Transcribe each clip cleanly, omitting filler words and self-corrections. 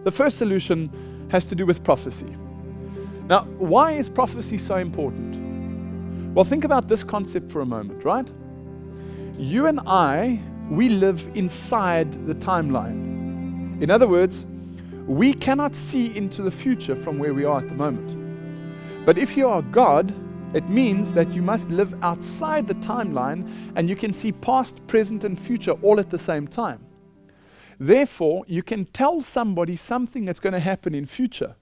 The first solution has to do with prophecy. Now, why is prophecy so important? Well, think about this concept for a moment, right? You and I, we live inside the timeline. In other words, we cannot see into the future from where we are at the moment. But if you are God, it means that you must live outside the timeline and you can see past, present, and future all at the same time. Therefore, you can tell somebody something that's going to happen in future.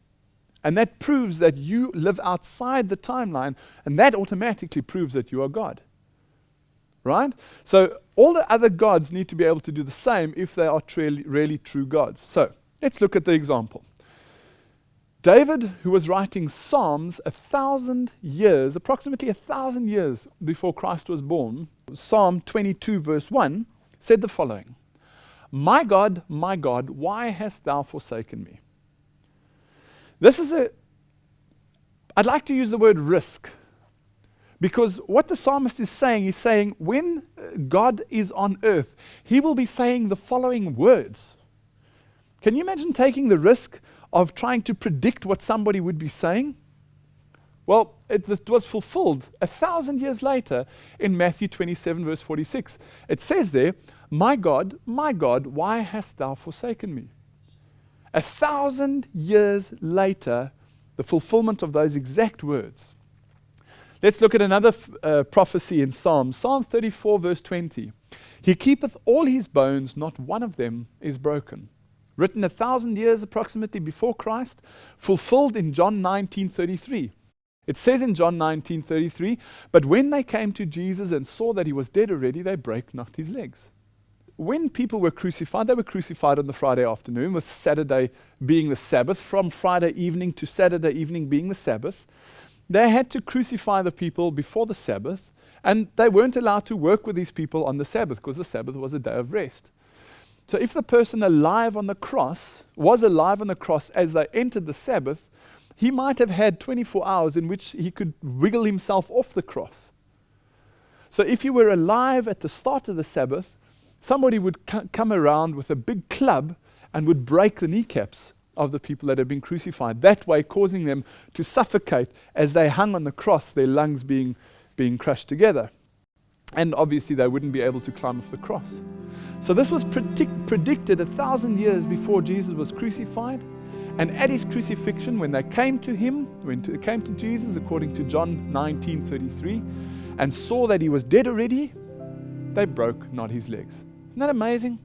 And that proves that you live outside the timeline, and that automatically proves that you are God. Right? So all the other gods need to be able to do the same if they are really true gods. So let's look at the example. David, who was writing Psalms approximately 1,000 years before Christ was born, Psalm 22 verse 1, said the following: my God, why hast thou forsaken me? I'd like to use the word risk, because what the psalmist is saying, he's saying when God is on earth, he will be saying the following words. Can you imagine taking the risk of trying to predict what somebody would be saying? Well, it was fulfilled 1,000 years later in Matthew 27 verse 46. It says there, my God, why hast thou forsaken me? 1,000 years later, the fulfillment of those exact words. Let's look at another prophecy in Psalm 34 verse 20. He keepeth all his bones, not one of them is broken. Written 1,000 years approximately before Christ, fulfilled in John 19:33. It says in John 19:33, but when they came to Jesus and saw that he was dead already, they brake not his legs. When people were crucified, they were crucified on the Friday afternoon, with Saturday being the Sabbath, from Friday evening to Saturday evening being the Sabbath. They had to crucify the people before the Sabbath, and they weren't allowed to work with these people on the Sabbath, because the Sabbath was a day of rest. So if the person was alive on the cross as they entered the Sabbath, he might have had 24 hours in which he could wiggle himself off the cross. So if you were alive at the start of the Sabbath, somebody would come around with a big club and would break the kneecaps of the people that had been crucified, that way causing them to suffocate as they hung on the cross, their lungs being crushed together. And obviously they wouldn't be able to climb off the cross. So this was predicted 1,000 years before Jesus was crucified. And at his crucifixion, when they came to him, when they came to Jesus, according to John 19:33, and saw that he was dead already, they broke not his legs. Isn't that amazing?